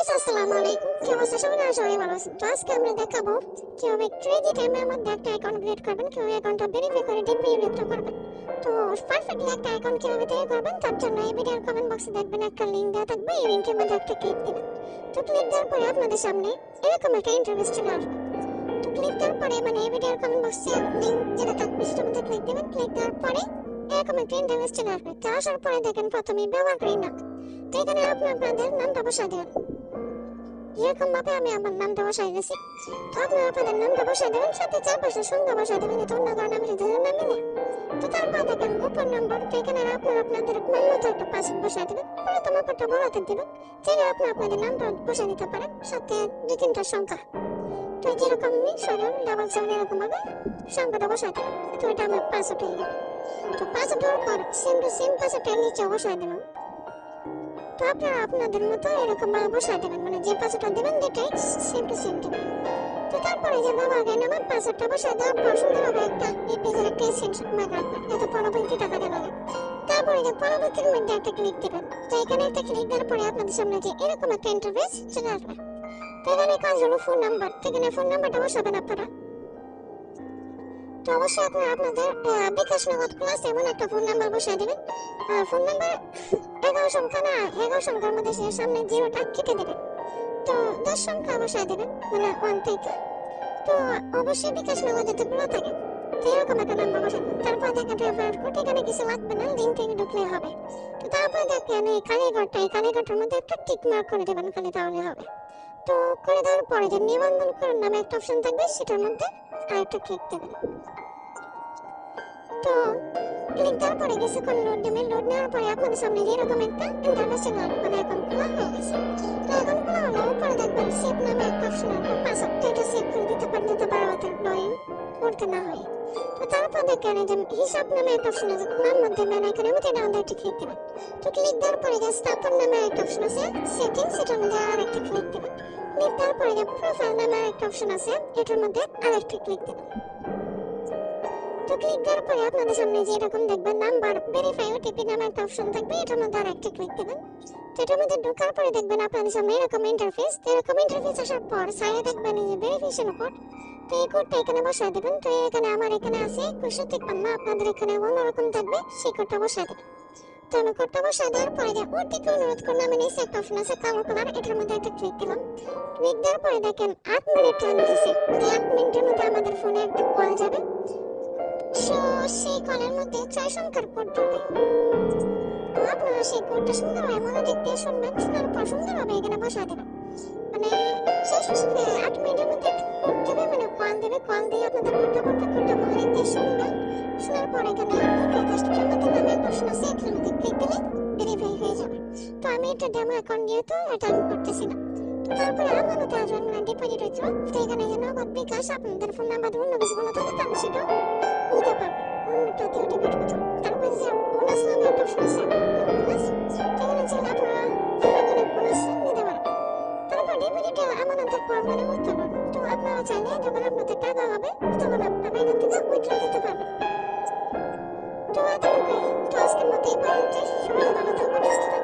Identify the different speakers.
Speaker 1: Guys আসসালামু আলাইকুম। কি অবস্থা সবার? আশা করি ভালো আছেন। তো আজকে আমরা দেখাবো কিভাবে ক্রেজি টাইমের মধ্যে একটা অ্যাকাউন্ট ক্রিয়েট করবেন, কিভাবে অ্যাকাউন্টটা ভেরিফাই করে ডিপি উইথড্র করবেন। তো পারফেক্টলি একটা অ্যাকাউন্ট কিভাবে তৈরি করবেন তার জন্য এই ভিডিওর কমেন্ট বক্সে দেখবেন একটা লিংক দেওয়া থাকবে, এই লিংকের মধ্যে একটা ক্লিক দিবেন। তো ক্লিক দেওয়ার পরে আপনাদের সামনে এরকম একটা ইন্টারফেস চলে আসবে। তো ক্লিক দেওয়ার পরে এই ভিডিওর কমেন্ট বক্সে লিংক যেটা থাকবে সেটার মধ্যে ক্লিক দিবেন। ক্লিক দেওয়ার পরে এরকম একটা ইন্টারফেস চলে আসবে। তো আসার পরে দেখেন প্রথমেই ব্যবহারকারীর নাম। তো এখানে আপনাদের নামটা বসায় দেবেন। এরকম ভাবে আমি আমার নামটা বসাই দিয়েছি। তো আপনারা আপনাদের নামটা বসাই দেবেন, সাথে চারপাশে সংখ্যা বসাই দেবেন, এটা অন্য কারণে আমি যদি নাম নিলে। তো তারপর দেখেন গোপন নম্বর। তো এখানে আপনারা আপনাদের মন মতো একটা পাসওয়ার্ড বসাই দেবেন, প্রথম নাম্বারটা বড় হাতে দিবেন, চাইলে আপনাদের নামটা বসাই দিতে পারেন, সাথে দুই তিনটা সংখ্যা। তো যেরকম আমি 777 এরকম ভাবে সংখ্যাটা বসাই দেবেন। তো এটা আমার পাসওয়ার্ড হয়ে গেল। তো পাসওয়ার্ড দেওয়ার পর সেম টু সেম পাসওয়ার্ডটা নিচে বসাই দেবেন। তো আপনারা আপনাদের মতো এরকম ভাবে বসাই দেবেন, যে পাসওয়ার্ডটা দেবেন যেটাই সেম টু সেম দেবেন। তো তারপরে যে ব্যবহারকারী নামের পাসওয়ার্ডটা বসাই দেওয়ার পর সুন্দরভাবে একটা এই পেজের একটা সেকশন মার্ক রাখবেন, যাতে পরবর্তী টাকাটা লাগে। তারপরে যে পরবর্তীর মধ্যে একটা ক্লিক দেবেন। তো এখানে একটা ক্লিক দেওয়ার পরে আপনাদের সামনে যে এরকম একটা ইন্টারফেস চলে আসবে। তো এখানে কাজ হলো ফোন নাম্বার। তো এখানে ফোন নাম্বারটা বসাবেন আপনারা। তো অবশ্যই আপনারা আপনাদের বিকাশ নগদ প্লাস এমন একটা ফোন নাম্বার বসাই দেবেন। ফোন নাম্বার 11 সংখ্যা না, 11 সংখ্যার মধ্যে সামনে জিরোটা কেটে দেবেন। তো 10 সংখ্যা বসাই দেবেন, 1 থেকে। তো অবশ্যই বিকাশ নগদ যতগুলো থাকে তো এরকম একটা নাম্বার বসাবেন। তারপর দেখেন রেফারেল কোড, এখানে কিছু লাগবে না, লিঙ্ক থেকে ঢুকলে হবে। তো তারপর দেখেন এই কালীঘরটার মধ্যে একটা টিক মার্ক করে দেবেন, খালি তাহলে হবে। তো করে দেওয়ার পরে যে নিবন্ধন করার নামে একটা অপশন থাকবে, সেটার মধ্যে আরেকটা ক্লিক দেবেন। তো ক্লিক দেওয়ার পরে কিছুক্ষণ লোড নেবেন। লোড নেওয়ার পরে আপনাদের সামনে এরকম একটা ইন্টারফেস চলে আসবে, এখন খোলা হয়ে গেছে। তো এখন খোলা হলে উপরে দেখবেন সেভ নামে একটা অপশন আসবে, পাসওয়ার্ডটা এটা সেভ করে দিতে পারেন, যাতে বারবার লগ করতে না হয়। তো তারপর দেখেন এই যে হিসাব নামে একটা অপশন আছে, নাম মধ্যে ম্যান আইকনের মধ্যে এটা মধ্যে একটা ক্লিক দেবেন। তো ক্লিক দেওয়ার পরে যে স্থাপন নামে একটা অপশন আছে সেটিংস, সেটার মধ্যে আরেকটা ক্লিক দেবেন। ক্লিক দেওয়ার পরে যে প্রোফাইল নামে একটা অপশন আছে, এটার মধ্যে আরেকটা ক্লিক দেবেন। তো ক্লিক দেওয়ার পরে আপনাদের সামনে যে এরকম দেখবেন নাম্বার ভেরিফাই ওটিপি নামে একটা অপশন থাকবে, এটার মধ্যে আরেকটা ক্লিক দেবেন। তো এটার মধ্যে ঢোকার পরে দেখবেন আপনাদের সামনে এরকম ইন্টারফেস। তো এরকম ইন্টারফেস আসার পর সাইডে দেখবেন এই যে ভেরিফিকেশন কোড। তো এই কোডটা এখানে বসায় দেবেন। তো এখানে আমার এখানে আছে 2153, আপনাদের এখানে অন্যরকম থাকবে, সেই কোডটা বসায় দেবেন। তো আমি কোডটা বসায় দেওয়ার পরে যে ওটিপি অনুরোধ করলে আমি নিচে একটা অপশন আছে কালো কালার, এটার মধ্যে একটা ক্লিক দিলাম। ক্লিক দেওয়ার পরে দেখেন 8 মিনিট টাইম দিয়েছে। এই 8 মিনিটের মধ্যে আমাদের ফোনে একটা কল যাবে। সেই কলের মধ্যে 6 সংখ্যার কোড ঢুকবে। তো আপনারা সেই কোডটা সুন্দরভাবে মনোযোগ দিয়ে শুনবেন, শোনার পর সুন্দরভাবে এখানে বসায় দেবেন। শেষ 8 মিনিটের মধ্যে কোড দেবে, কল দিয়ে আপনাদের কোডটা মনোযোগ দিয়ে শুনবেন। শোনার পর এখানে রেজিস্ট্রেশন মধ্যে নামে একটা অপশন আছে, এটার মধ্যে ক্লিক দিলে ভেরিফাই হয়ে যাবে। তো আমি এটা ডেমো অ্যাকাউন্ট যেহেতু এটা আমি করতেছি না। তো তারপরে আমানতে আসবেন ডিপোজিট হয়েছে। তো এখানে যে নগদ বিকাশ আপনাদের ফোন নাম্বার অন্য কিছু বলা থাকে, তাহলে সেটাও নিতে পারবেন। অন্যটাতে ডিপোজিট করতে তারপরে যে বোনাস নামে একটা অপশন আছে, বোনাস, এখানে চাইলে আপনারা এখানে বোনাস নিতে পারেন। তারপর ডিপোজিটে আমানতের পর উত্তোলন। তো আপনারা চাইলে যখন আপনাদের টাকা হবে তখন আপনারা এখান থেকে উইথড্র দিতে পারবেন। তো এতটুকুই। তো আজকের মতো এই পর্যন্ত। সবাই ভালো থাকবেন, সুস্থ থাকবেন।